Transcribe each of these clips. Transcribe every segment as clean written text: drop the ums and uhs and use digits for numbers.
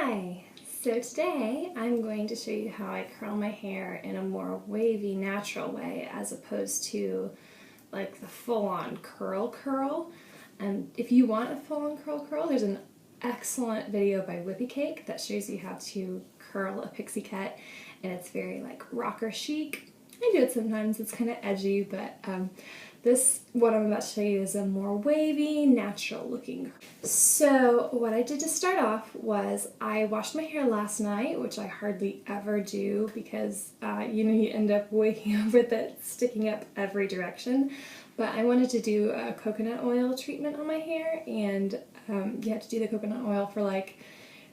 Hi! So today I'm going to show you how I curl my hair in a more wavy, natural way as opposed to like the full-on curl. And if you want a full-on curl, there's an excellent video by Wavy that shows you how to curl a pixie cut, and it's very like rocker chic. I do it sometimes, it's kind of edgy, but what I'm about to show you is a more wavy, natural looking. So what I did to start off was I washed my hair last night, which I hardly ever do because you end up waking up with it sticking up every direction. But I wanted to do a coconut oil treatment on my hair, and you have to do the coconut oil for like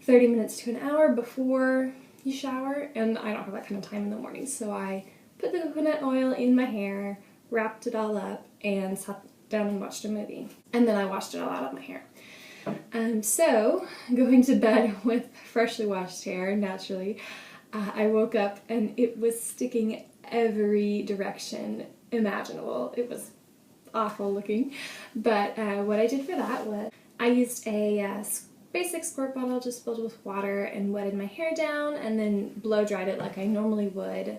30 minutes to an hour before you shower, and I don't have that kind of time in the morning, so I put the coconut oil in my hair, wrapped it all up, and sat down and watched a movie. And then I washed it all out of my hair. So, going to bed with freshly washed hair, naturally, I woke up and it was sticking every direction imaginable. It was awful looking. But what I did for that was I used a basic squirt bottle just filled with water and wetted my hair down, and then blow dried it like I normally would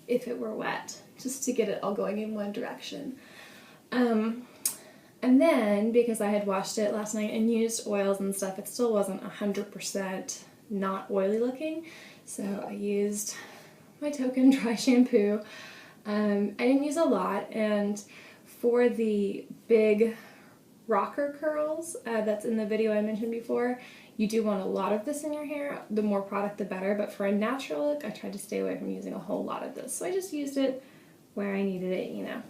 if it were wet, just to get it all going in one direction. And then, because I had washed it last night and used oils and stuff, it still wasn't 100% not oily looking, so I used my token dry shampoo. I didn't use a lot, and for the big rocker curls that's in the video I mentioned before, you do want a lot of this in your hair. The more product the better, but for a natural look I tried to stay away from using a whole lot of this, so I just used it where I needed it, you know.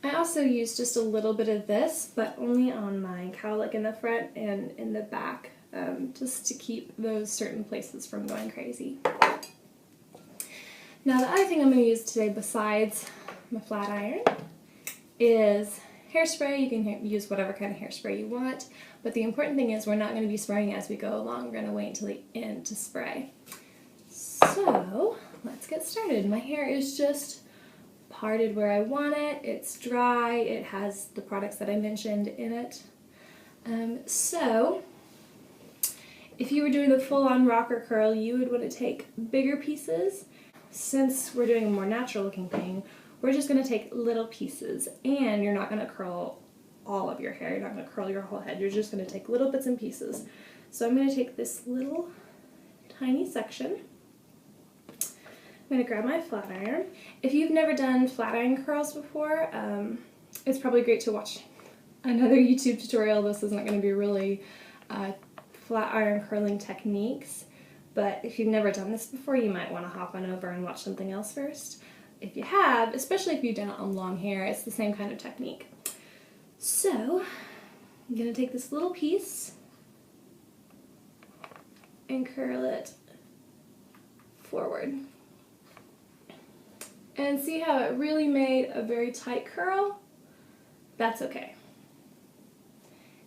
I also used just a little bit of this, but only on my cowlick in the front and in the back, just to keep those certain places from going crazy. Now the other thing I'm going to use today besides my flat iron is hairspray. You can use whatever kind of hairspray you want, but the important thing is we're not going to be spraying as we go along. We're going to wait until the end to spray. So let's get started. My hair is just parted where I want it. It's dry. It has the products that I mentioned in it. So if you were doing the full-on rocker curl, you would want to take bigger pieces. Since we're doing a more natural looking thing, we're just going to take little pieces, and you're not going to curl all of your hair. You're not going to curl your whole head. You're just going to take little bits and pieces. So I'm going to take this little tiny section. I'm going to grab my flat iron. If you've never done flat iron curls before, it's probably great to watch another YouTube tutorial. This isn't going to be really flat iron curling techniques, but if you've never done this before, you might want to hop on over and watch something else first. If you have, especially if you've done it on long hair, it's the same kind of technique. So I'm going to take this little piece and curl it forward. And see how it really made a very tight curl? That's okay,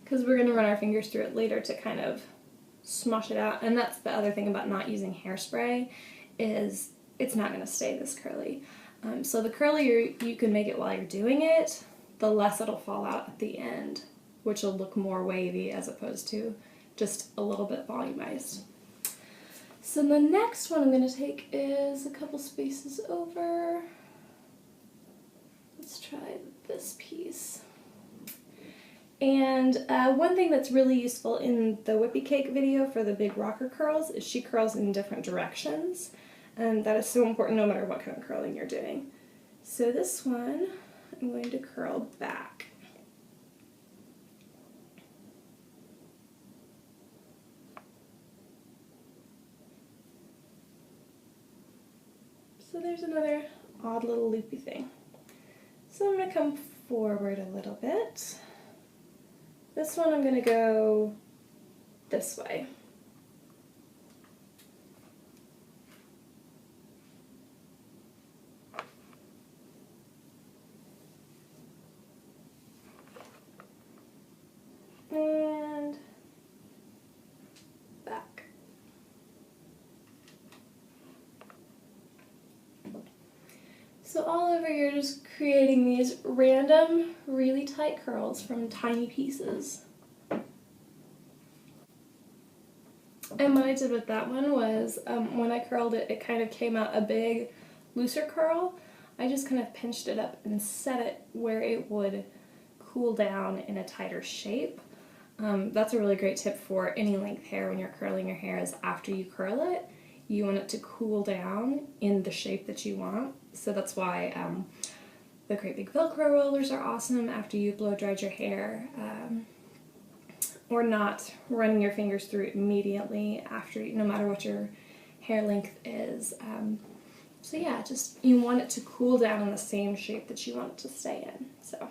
because we're going to run our fingers through it later to kind of smush it out. And that's the other thing about not using hairspray, is it's not going to stay this curly. So the curlier you can make it while you're doing it, the less it'll fall out at the end, which will look more wavy as opposed to just a little bit volumized. So the next one I'm going to take is a couple spaces over. Let's try this piece. And one thing that's really useful in the Whippy Cake video for the big rocker curls is she curls in different directions. And that is so important no matter what kind of curling you're doing. So this one, I'm going to curl back. So there's another odd little loopy thing. So I'm going to come forward a little bit. This one I'm going to go this way. And back. So all over you're just creating these random, really tight curls from tiny pieces. And what I did with that one was, when I curled it, it kind of came out a big, looser curl. I just kind of pinched it up and set it where it would cool down in a tighter shape. That's a really great tip for any length hair when you're curling your hair, is after you curl it, you want it to cool down in the shape that you want. So that's why the great big Velcro rollers are awesome after you blow dried your hair, or not running your fingers through it immediately after, no matter what your hair length is. So yeah, just you want it to cool down in the same shape that you want it to stay in. So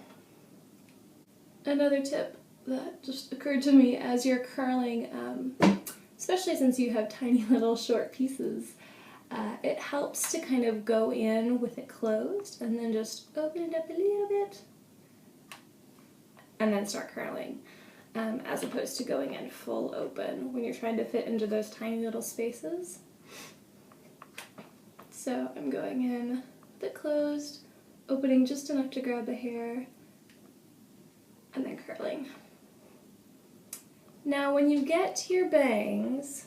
another tip that just occurred to me as you're curling, especially since you have tiny little short pieces, it helps to kind of go in with it closed and then just open it up a little bit and then start curling, as opposed to going in full open when you're trying to fit into those tiny little spaces. So I'm going in with it closed, opening just enough to grab the hair, and then curling. Now when you get to your bangs,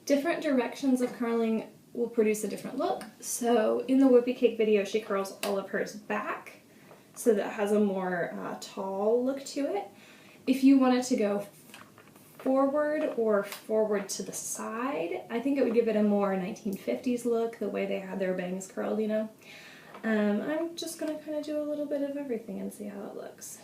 different directions of curling will produce a different look. So in the Whoopie Cake video, she curls all of hers back, so that has a more tall look to it. If you wanted to go forward or forward to the side, I think it would give it a more 1950s look, the way they had their bangs curled, you know. I'm just going to kind of do a little bit of everything and see how it looks.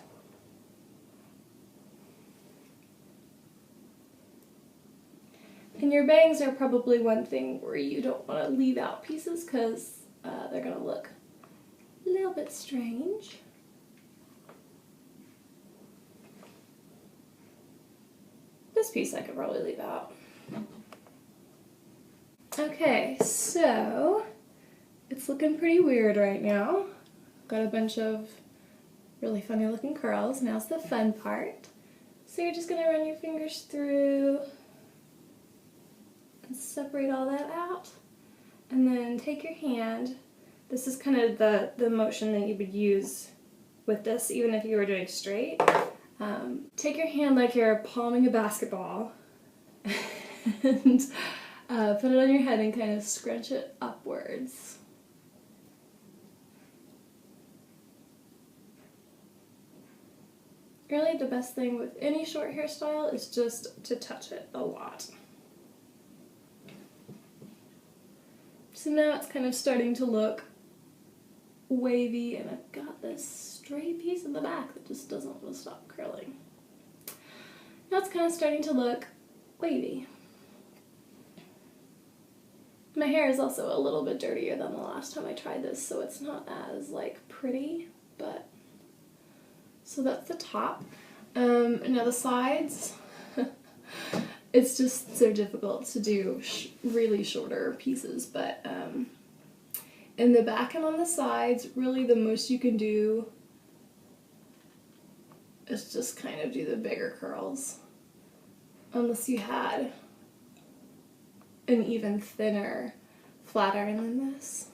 And your bangs are probably one thing where you don't want to leave out pieces because they're going to look a little bit strange. This piece I could probably leave out. Okay, so it's looking pretty weird right now. Got a bunch of really funny looking curls. Now's the fun part. So you're just going to run your fingers through and separate all that out. And then take your hand. This is kind of the motion that you would use with this, even if you were doing straight. Take your hand like you're palming a basketball and put it on your head and kind of scrunch it upwards. Really, the best thing with any short hairstyle is just to touch it a lot. So now it's kind of starting to look wavy, and I've got this stray piece in the back that just doesn't want to stop curling. Now it's kind of starting to look wavy. My hair is also a little bit dirtier than the last time I tried this, so it's not as like pretty, but so that's the top. Now the sides, it's just so difficult to do really shorter pieces, but in the back and on the sides, really the most you can do is just kind of do the bigger curls, unless you had an even thinner flat iron than this.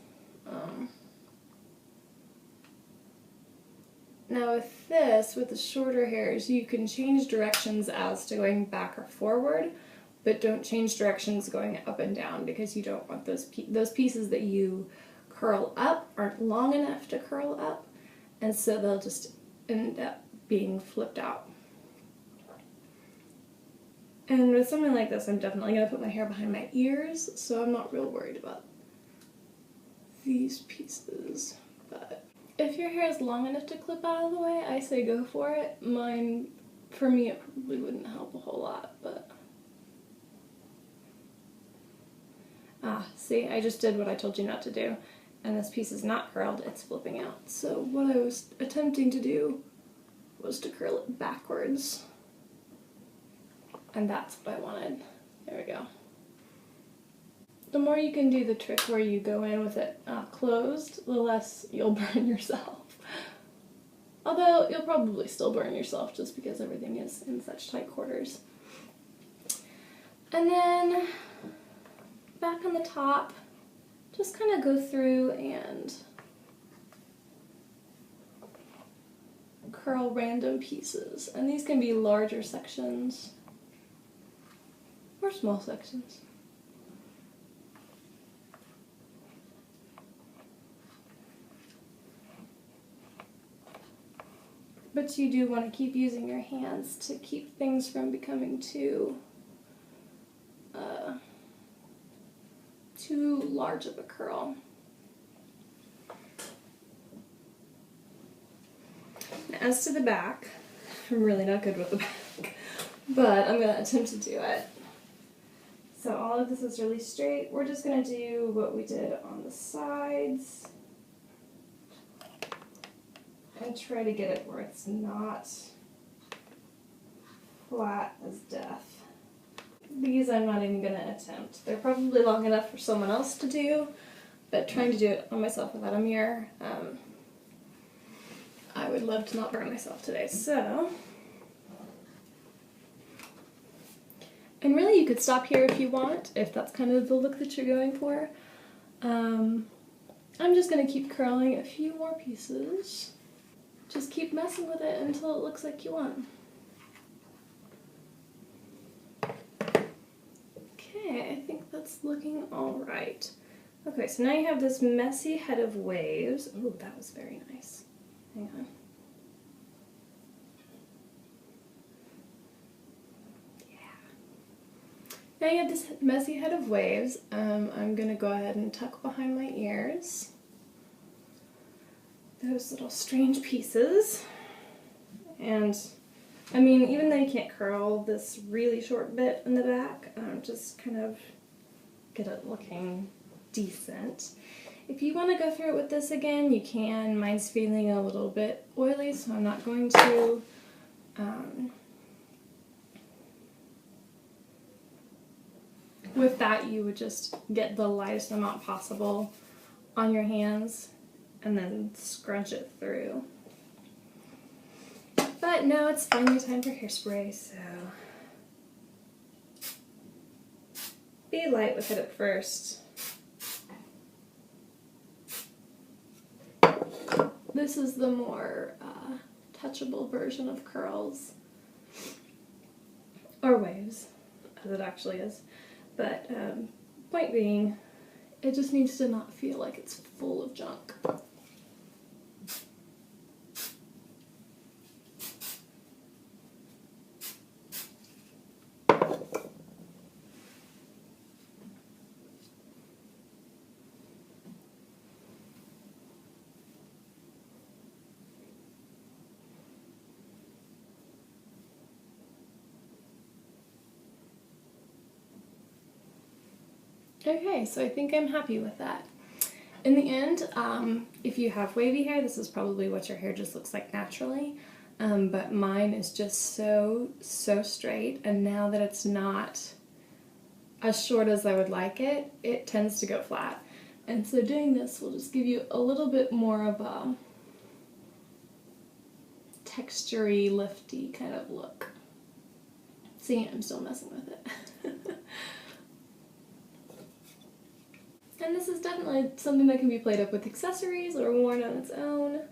Now with this, with the shorter hairs, you can change directions as to going back or forward, but don't change directions going up and down, because you don't want those pieces that you curl up aren't long enough to curl up, and so they'll just end up being flipped out. And with something like this, I'm definitely going to put my hair behind my ears, so I'm not real worried about these pieces. But if your hair is long enough to clip out of the way, I say go for it. Mine, for me, it probably wouldn't help a whole lot, but... see, I just did what I told you not to do. And this piece is not curled, it's flipping out. So what I was attempting to do was to curl it backwards. And that's what I wanted. There we go. The more you can do the trick where you go in with it closed, the less you'll burn yourself. Although you'll probably still burn yourself just because everything is in such tight quarters. And then back on the top, just kind of go through and curl random pieces. And these can be larger sections. or small sections. But you do want to keep using your hands to keep things from becoming too large of a curl. As to the back, I'm really not good with the back, but I'm going to attempt to do it. So all of this is really straight. We're just going to do what we did on the sides and try to get it where it's not flat as death. These I'm not even going to attempt. They're probably long enough for someone else to do, but trying to do it on myself without a mirror, I would love to not burn myself today. So, and really you could stop here if you want, if that's kind of the look that you're going for. I'm just going to keep curling a few more pieces. Just keep messing with it until it looks like you want. Okay, I think that's looking all right. Okay, so now you have this messy head of waves. Ooh, that was very nice. Hang on. Yeah. Now you have this messy head of waves. I'm going to go ahead and tuck behind my ears those little strange pieces. And I mean, even though you can't curl this really short bit in the back, just kind of get it looking decent. If you want to go through it with this again, you can. Mine's feeling a little bit oily, so I'm not going to. With that, you would just get the lightest amount possible on your hands and then scrunch it through. But now it's finally time for hairspray, so be light with it at first. This is the more touchable version of curls, or waves, as it actually is. But point being, it just needs to not feel like it's full of junk. Okay, so I think I'm happy with that. In the end, if you have wavy hair, this is probably what your hair just looks like naturally, but mine is just so straight, and now that it's not as short as I would like it, it tends to go flat. And so doing this will just give you a little bit more of a textury, lifty kind of look. See, I'm still messing with it. And this is definitely something that can be played up with accessories or worn on its own.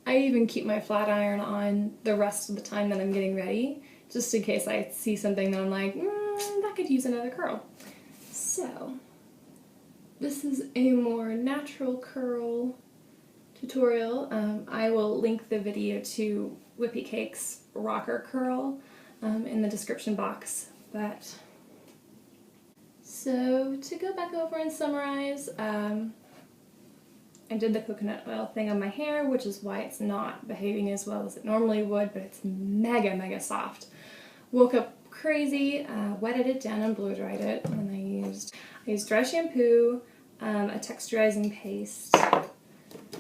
I even keep my flat iron on the rest of the time that I'm getting ready, just in case I see something that I'm like, that could use another curl. So, this is a more natural curl tutorial. I will link the video to Whippy Cake's rocker curl in the description box. But, so to go back over and summarize, I did the coconut oil thing on my hair, which is why it's not behaving as well as it normally would, but it's mega soft. Woke up crazy, wetted it down and blow dried it, and I used dry shampoo, a texturizing paste. I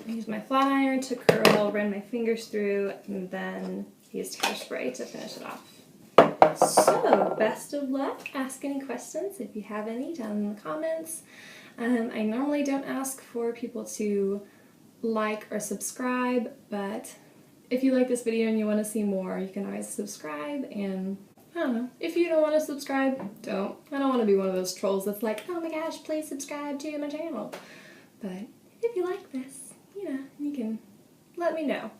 used my flat iron to curl, ran my fingers through, and then used hairspray to finish it off. So, best of luck. Ask any questions if you have any down in the comments. I normally don't ask for people to like or subscribe, but if you like this video and you want to see more, you can always subscribe, and I don't know. If you don't want to subscribe, don't. I don't want to be one of those trolls that's like, oh my gosh, please subscribe to my channel. But if you like this, you know, you can let me know.